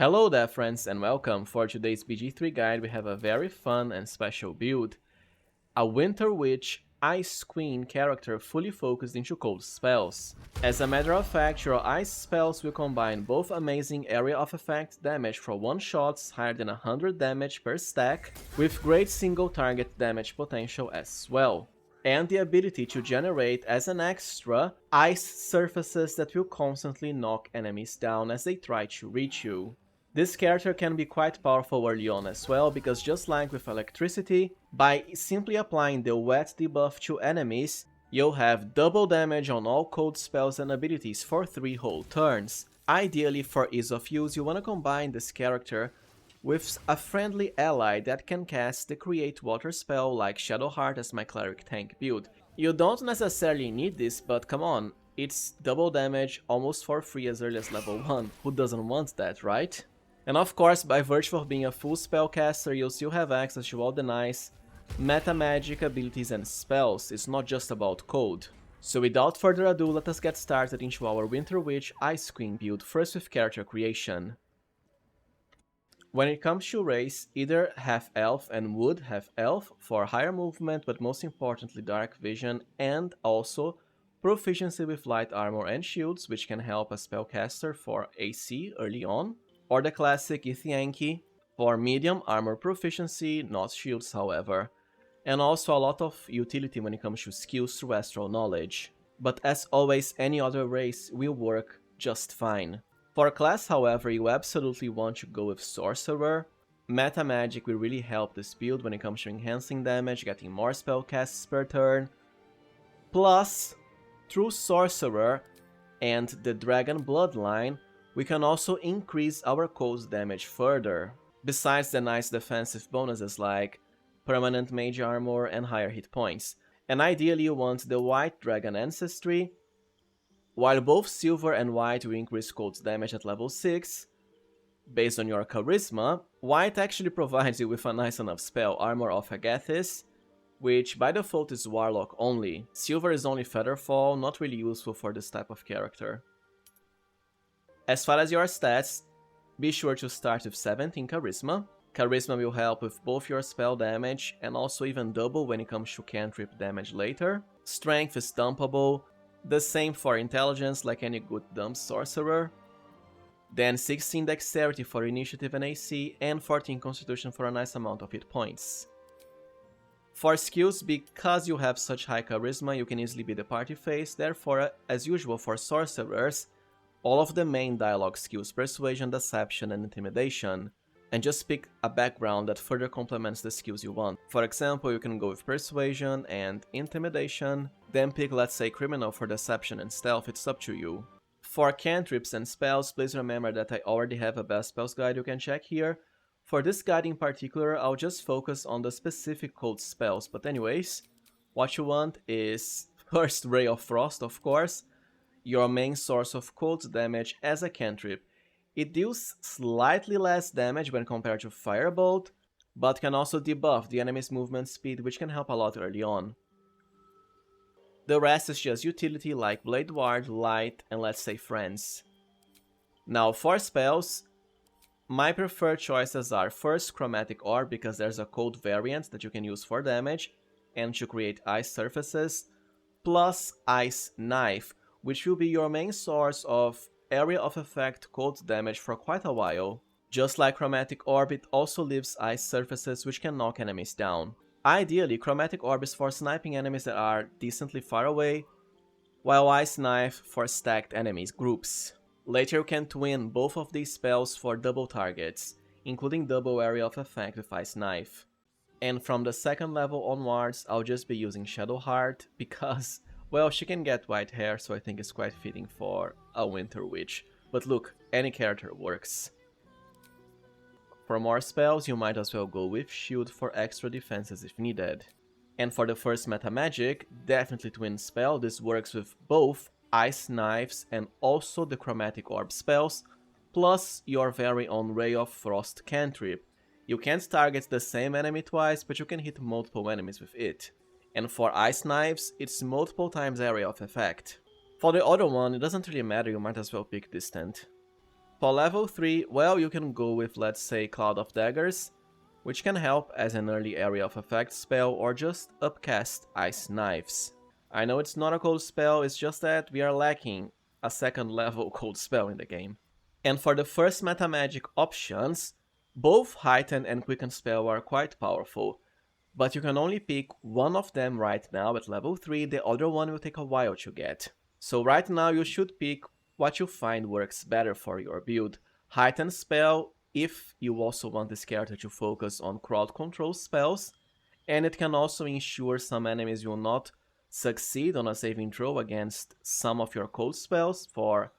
Hello there friends and welcome. For today's BG3 guide we have a very fun and special build. A Winter Witch Ice Queen character fully focused into cold spells. As a matter of fact, your ice spells will combine both amazing area of effect damage for one shots higher than 100 damage per stack, with great single target damage potential as well, and the ability to generate as an extra ice surfaces that will constantly knock enemies down as they try to reach you. This character can be quite powerful early on as well, because just like with electricity, by simply applying the wet debuff to enemies, you'll have double damage on all cold spells and abilities for 3 whole turns. Ideally, for ease of use, you want to combine this character with a friendly ally that can cast the Create Water spell like Shadowheart as my cleric tank build. You don't necessarily need this, but come on, it's double damage almost for free as early as level 1, who doesn't want that, right? And of course, by virtue of being a full spellcaster, you'll still have access to all the nice Metamagic abilities and spells. It's not just about code. So without further ado, let us get started into our Winter Witch Ice Queen build, first with character creation. When it comes to race, either half-elf and wood half-elf for higher movement, but most importantly dark vision, and also proficiency with light armor and shields, which can help a spellcaster for AC early on. Or the classic Yankee for medium armor proficiency, not shields however, and also a lot of utility when it comes to skills through astral knowledge. But as always, any other race will work just fine. For class however, you absolutely want to go with Sorcerer. Metamagic will really help this build when it comes to enhancing damage, getting more spell casts per turn. Plus, through Sorcerer and the Dragon Bloodline, we can also increase our cold damage further, besides the nice defensive bonuses like permanent mage armor and higher hit points. And ideally you want the White Dragon Ancestry. While both silver and white will increase cold damage at level 6, based on your charisma, white actually provides you with a nice enough spell, Armor of Agathis, which by default is Warlock only. Silver is only Featherfall, not really useful for this type of character. As far as your stats, be sure to start with 17 Charisma. Charisma will help with both your spell damage and also even double when it comes to cantrip damage later. Strength is dumpable, the same for Intelligence like any good dump sorcerer. Then 16 Dexterity for Initiative and AC, and 14 Constitution for a nice amount of hit points. For skills, because you have such high Charisma, you can easily be the party face, therefore, as usual for sorcerers, all of the main dialogue skills, Persuasion, Deception, and Intimidation, and just pick a background that further complements the skills you want. For example, you can go with Persuasion and Intimidation, then pick, let's say, Criminal for Deception and Stealth, it's up to you. For cantrips and spells, please remember that I already have a best spells guide you can check here. For this guide in particular, I'll just focus on the specific cold spells, but anyways, what you want is first Ray of Frost, of course, your main source of cold damage as a cantrip. It deals slightly less damage when compared to Firebolt, but can also debuff the enemy's movement speed, which can help a lot early on. The rest is just utility like Blade Ward, Light, and let's say Friends. Now for spells, my preferred choices are first Chromatic Orb, because there's a cold variant that you can use for damage and to create ice surfaces, plus Ice Knife, which will be your main source of area of effect cold damage for quite a while. Just like Chromatic Orb, it also leaves ice surfaces which can knock enemies down. Ideally, Chromatic Orb is for sniping enemies that are decently far away, while Ice Knife for stacked enemies groups. Later you can twin both of these spells for double targets, including double area of effect with Ice Knife. And from the second level onwards, I'll just be using Shadowheart, because well, she can get white hair, so I think it's quite fitting for a Winter Witch. But look, any character works. For more spells, you might as well go with Shield for extra defenses if needed. And for the first Metamagic, definitely Twin spell. This works with both Ice Knives and also the Chromatic Orb spells, plus your very own Ray of Frost cantrip. You can't target the same enemy twice, but you can hit multiple enemies with it. And for Ice Knives, it's multiple times area of effect. For the other one, it doesn't really matter, you might as well pick Distant. For level 3, well, you can go with, let's say, Cloud of Daggers, which can help as an early area of effect spell, or just upcast Ice Knives. I know it's not a cold spell, it's just that we are lacking a second level cold spell in the game. And for the first Metamagic options, both Heighten and Quicken spell are quite powerful, but you can only pick one of them right now at level 3, the other one will take a while to get. So right now you should pick what you find works better for your build. Heighten spell if you also want this character to focus on crowd control spells, and it can also ensure some enemies will not succeed on a saving throw against some of your cold spells for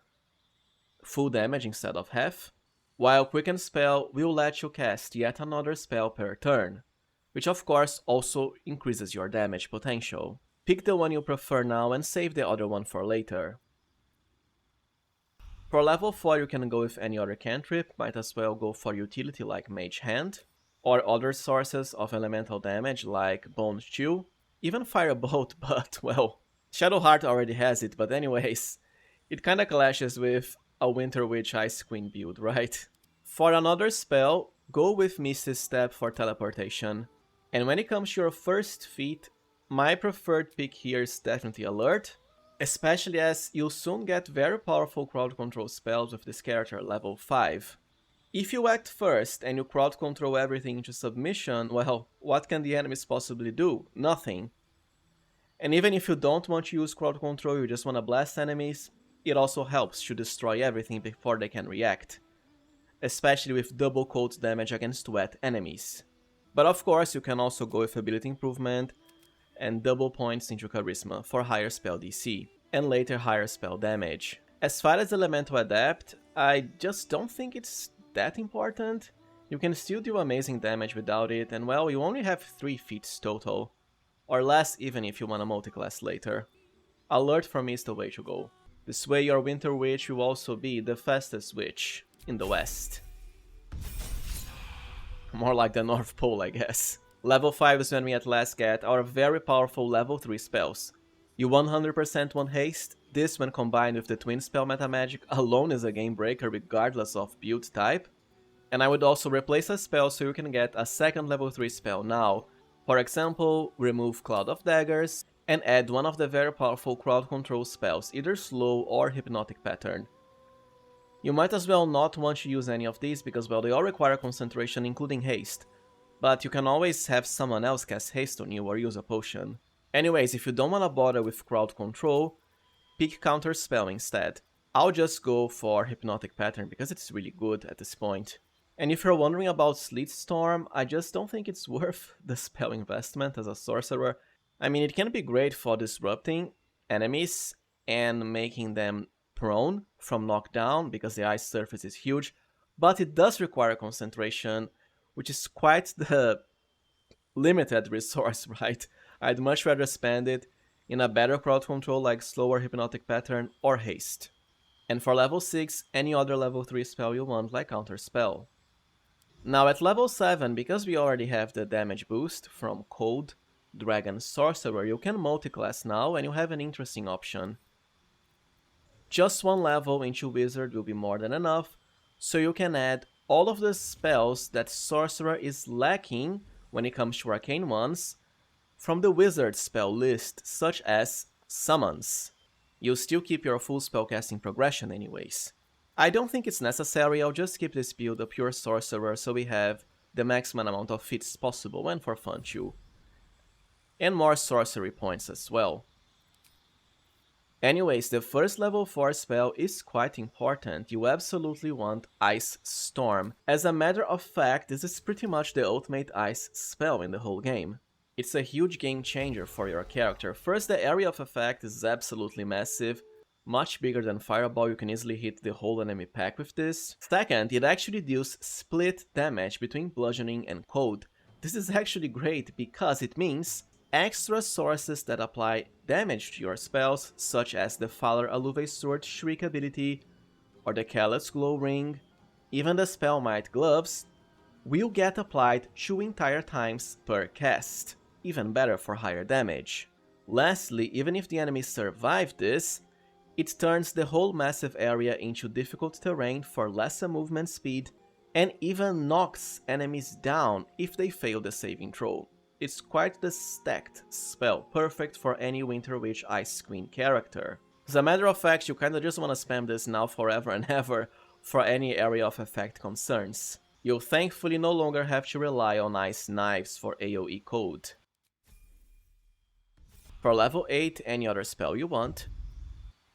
full damage instead of half, while Quicken spell will let you cast yet another spell per turn, which of course also increases your damage potential. Pick the one you prefer now and save the other one for later. For level 4 you can go with any other cantrip, might as well go for utility like Mage Hand, or other sources of elemental damage like Bone Chill, even Firebolt, but well, Shadowheart already has it, but anyways, it kinda clashes with a Winter Witch Ice Queen build, right? For another spell, go with Misty Step for teleportation. And when it comes to your first feat, my preferred pick here is definitely Alert, especially as you'll soon get very powerful crowd control spells with this character level 5. If you act first and you crowd control everything into submission, well, what can the enemies possibly do? Nothing. And even if you don't want to use crowd control, you just want to blast enemies, it also helps to destroy everything before they can react, especially with double cold damage against wet enemies. But of course you can also go with ability improvement and double points into charisma for higher spell DC, and later higher spell damage. As far as elemental adapt, I just don't think it's that important. You can still do amazing damage without it, and well, you only have 3 feats total, or less even if you want to multiclass later. Alert for me is the way to go. This way your Winter Witch will also be the fastest witch in the West. More like the North Pole, I guess. Level 5 is when we at last get our very powerful level 3 spells. You 100% want haste. This, when combined with the twin spell Metamagic, alone is a game breaker regardless of build type. And I would also replace a spell so you can get a second level 3 spell now. For example, remove Cloud of Daggers and add one of the very powerful crowd control spells, either Slow or Hypnotic Pattern. You might as well not want to use any of these because, well, they all require concentration including haste. But you can always have someone else cast haste on you or use a potion. Anyways, if you don't wanna bother with crowd control, pick counter spell instead. I'll just go for Hypnotic Pattern because it's really good at this point. And if you're wondering about Sleet Storm, I just don't think it's worth the spell investment as a sorcerer. I mean, it can be great for disrupting enemies and making them prone from knockdown because the ice surface is huge, but it does require concentration, which is quite the limited resource, right? I'd much rather spend it in a better crowd control like Slower Hypnotic Pattern or Haste. And for level 6, any other level 3 spell you want like Counter Spell. Now at level 7, because we already have the damage boost from Cold, Dragon, Sorcerer, you can multiclass now and you have an interesting option. Just one level into Wizard will be more than enough, so you can add all of the spells that Sorcerer is lacking when it comes to arcane ones from the Wizard spell list, such as Summons. You'll still keep your full spellcasting progression anyways. I don't think it's necessary, I'll just keep this build a pure Sorcerer so we have the maximum amount of feats possible and for fun too. And more sorcery points as well. Anyways, the first level 4 spell is quite important. You absolutely want Ice Storm. As a matter of fact, this is pretty much the ultimate ice spell in the whole game. It's a huge game changer for your character. First, the area of effect is absolutely massive. Much bigger than Fireball, you can easily hit the whole enemy pack with this. Second, it actually deals split damage between bludgeoning and cold. This is actually great because it means extra sources that apply damage to your spells, such as the Faller Alluve Sword Shriek ability or the Callous Glow Ring, even the Spellmite Gloves, will get applied 2 entire times per cast, even better for higher damage. Lastly, even if the enemies survive this, It turns the whole massive area into difficult terrain for lesser movement speed, and even knocks enemies down if they fail the saving throw. It's quite the stacked spell, perfect for any Winter Witch Ice Queen character. As a matter of fact, you kinda just wanna spam this now forever and ever for any area of effect concerns. You'll thankfully no longer have to rely on ice knives for AoE code. For level 8, any other spell you want.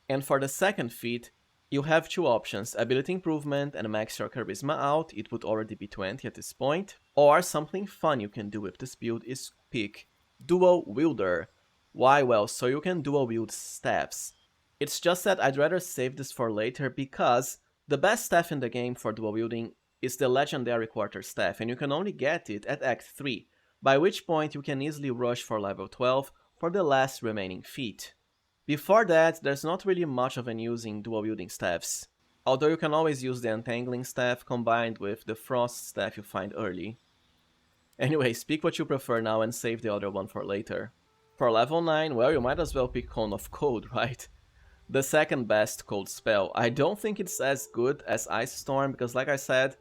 And for the second feat, you have two options, ability improvement and max your charisma out, it would already be 20 at this point. Or something fun you can do with this build is pick Dual Wielder. Why? Well, so you can dual wield staffs. It's just that I'd rather save this for later because the best staff in the game for dual wielding is the legendary quarterstaff, and you can only get it at Act 3, by which point you can easily rush for level 12 for the last remaining feat. Before that, there's not really much of an use in dual wielding staffs, although you can always use the Untangling staff combined with the Frost staff you find early. Anyways, pick what you prefer now and save the other one for later. For level 9, well, you might as well pick Cone of Cold, right? The second best cold spell. I don't think it's as good as Ice Storm because, like I said,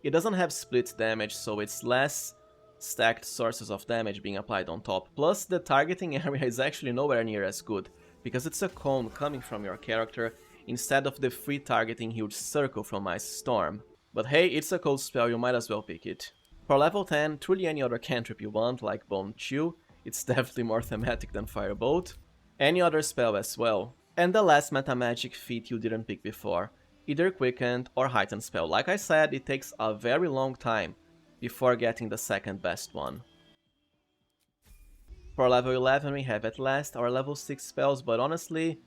it doesn't have split damage, so it's less stacked sources of damage being applied on top. Plus, the targeting area is actually nowhere near as good, because it's a cone coming from your character instead of the free targeting huge circle from Ice Storm. But hey, it's a cold spell, you might as well pick it. For level 10, truly any other cantrip you want, like Bone Chill, it's definitely more thematic than Firebolt. Any other spell as well. And the last Metamagic feat you didn't pick before, either Quickened or Heightened spell. Like I said, it takes a very long time before getting the second best one. For level 11 we have at last our level 6 spells, but honestly,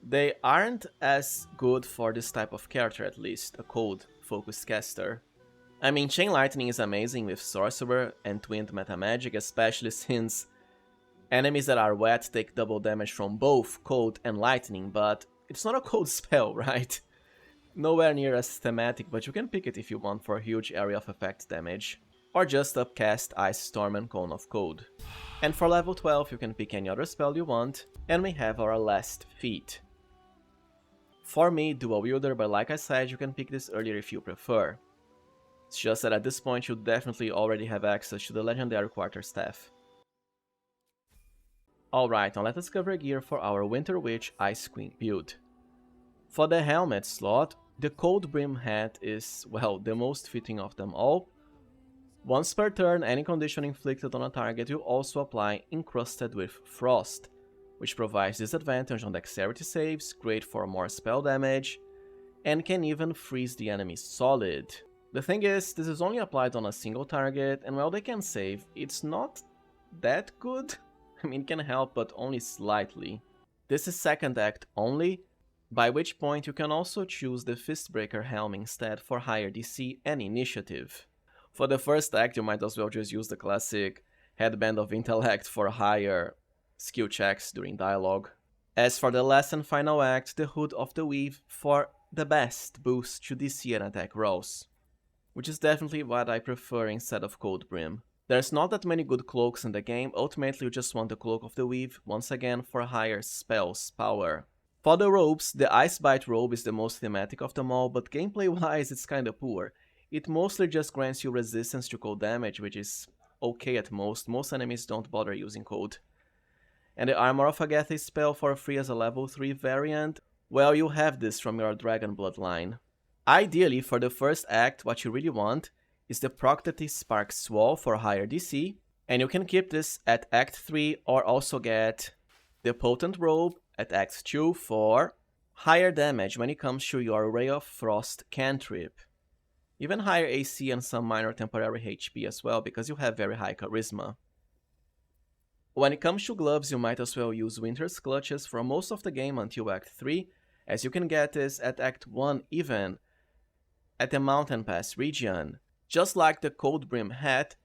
they aren't as good for this type of character, at least, a cold focused caster. I mean, Chain Lightning is amazing with Sorcerer and Twinned Metamagic, especially since enemies that are wet take double damage from both cold and lightning, but it's not a cold spell, right? Nowhere near as thematic, but you can pick it if you want for huge area of effect damage. Or just upcast Ice Storm and Cone of Cold. And for level 12 you can pick any other spell you want, and we have our last feat. For me, Dual Wielder, but like I said, you can pick this earlier if you prefer. It's just that at this point you definitely already have access to the legendary Quarterstaff. Alright, now let us cover gear for our Winter Witch Ice Queen build. For the helmet slot, the Cold Brim hat is, well, the most fitting of them all. Once per turn, any condition inflicted on a target will also apply Encrusted with Frost, which provides disadvantage on dexterity saves, great for more spell damage, and can even freeze the enemy solid. The thing is, this is only applied on a single target, and while they can save, it's not that good. I mean, it can help, but only slightly. This is second act only, by which point you can also choose the Fistbreaker Helm instead for higher DC and initiative. For the first act, you might as well just use the classic Headband of Intellect for higher skill checks during dialogue. As for the last and final act, the Hood of the Weave for the best boost to DC and attack rolls, which is definitely what I prefer instead of Cold Brim. There's not that many good cloaks in the game, ultimately you just want the Cloak of the Weave, once again for higher spells power. For the robes, the Ice Bite robe is the most thematic of them all, but gameplay wise it's kinda poor. It mostly just grants you resistance to cold damage, which is okay at most enemies don't bother using cold. And the Armor of Agatha spell for free as a level 3 variant, well, you have this from your Dragon Bloodline. Ideally, for the first act, what you really want is the Proctity Sparks Wall for higher DC, and you can keep this at Act 3 or also get the Potent Robe at Act 2 for higher damage when it comes to your Ray of Frost cantrip. Even higher AC and some minor temporary HP as well, because you have very high charisma. When it comes to gloves, you might as well use Winter's Clutches for most of the game until Act 3, as you can get this at Act 1 even at the Mountain Pass region. Just like the Cold Brim hat,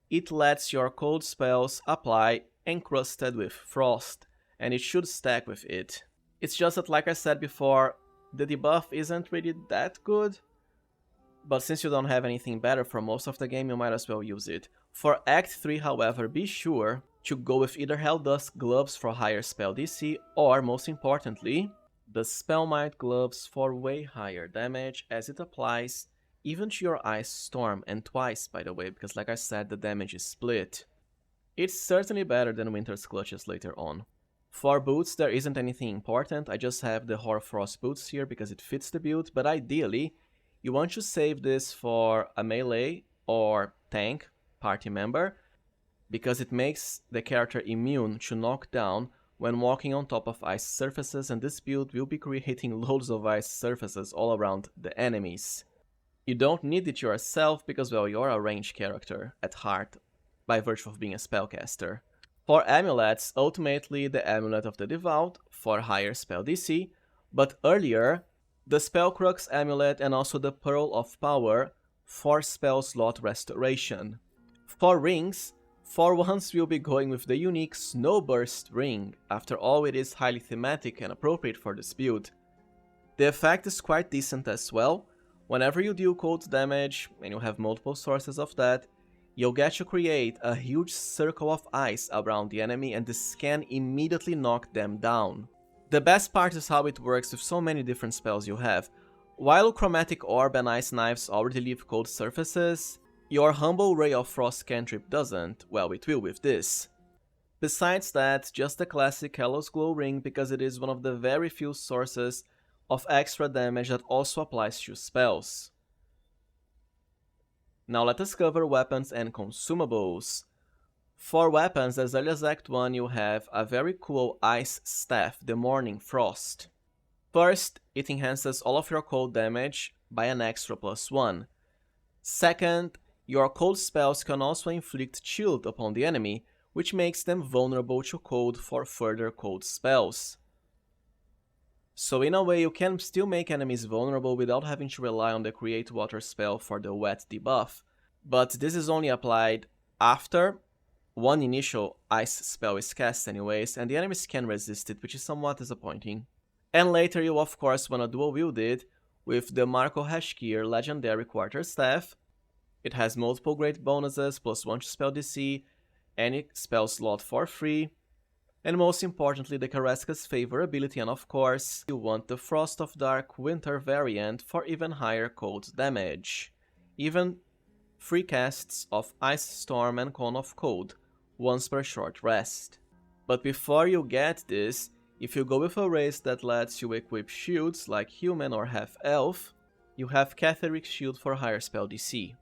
it lets your cold spells apply Encrusted with Frost, and it should stack with it. It's just that, like I said before, the debuff isn't really that good, but since you don't have anything better for most of the game, you might as well use it. For Act 3, however, be sure to go with either Helldusk Gloves for higher spell DC, or, most importantly, the Spellmite gloves for way higher damage as it applies even to your Ice Storm, and twice by the way, because like I said, the damage is split. It's certainly better than Winter's Clutches later on. For boots, there isn't anything important, I just have the Hoarfrost boots here because it fits the build, but ideally, you want to save this for a melee or tank party member, because it makes the character immune to knockdown when walking on top of ice surfaces, and this build will be creating loads of ice surfaces all around the enemies. You don't need it yourself because, well, you're a ranged character at heart, by virtue of being a spellcaster. For amulets, ultimately the Amulet of the Devout for higher spell DC, but earlier, the Spellcrux Amulet and also the Pearl of Power for spell slot restoration. For rings, for once we'll be going with the unique Snowburst ring, after all it is highly thematic and appropriate for this build. The effect is quite decent as well. Whenever you deal cold damage, and you have multiple sources of that, you'll get to create a huge circle of ice around the enemy and this can immediately knock them down. The best part is how it works with so many different spells you have. While Chromatic Orb and Ice Knives already leave cold surfaces, your Humble Ray of Frost cantrip doesn't, well it will with this. Besides that, just the classic Callous Glow ring because it is one of the very few sources of extra damage that also applies to spells. Now let us cover weapons and consumables. For weapons, as early as Act 1 you have a very cool Ice Staff, the Morning Frost. First, it enhances all of your cold damage by an extra +1. Second, your cold spells can also inflict chill upon the enemy, which makes them vulnerable to cold for further cold spells. So in a way you can still make enemies vulnerable without having to rely on the Create Water spell for the wet debuff, but this is only applied after one initial ice spell is cast anyways, and the enemies can resist it, which is somewhat disappointing. And later you of course wanna dual wield it with the Marco Hashkir Legendary Quarterstaff. It has multiple great bonuses, +1 to spell DC, any spell slot for free, and most importantly the Kareska's Favor ability, and of course you want the Frost of Dark Winter variant for even higher cold damage. Even free casts of Ice Storm and Cone of Cold, once per short rest. But before you get this, if you go with a race that lets you equip shields like Human or Half-Elf, you have Catharic's Shield for higher spell DC.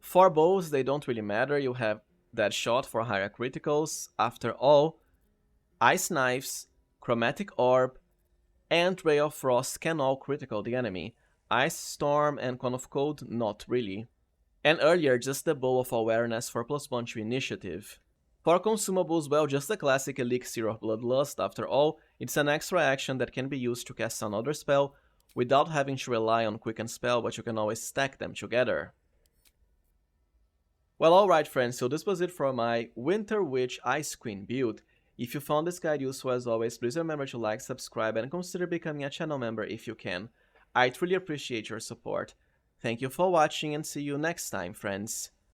For bows, they don't really matter, you have Deadshot for higher criticals. After all, Ice Knives, Chromatic Orb, and Ray of Frost can all critical the enemy. Ice Storm and Cone of Cold, not really. And earlier, just the Bow of Awareness for +1 to initiative. For consumables, well, just the classic Elixir of Bloodlust. After all, it's an extra action that can be used to cast another spell without having to rely on Quicken Spell, but you can always stack them together. Well, alright friends, so this was it for my Winter Witch Ice Queen build. If you found this guide useful as always, please remember to like, subscribe, and consider becoming a channel member if you can. I truly appreciate your support. Thank you for watching and see you next time, friends.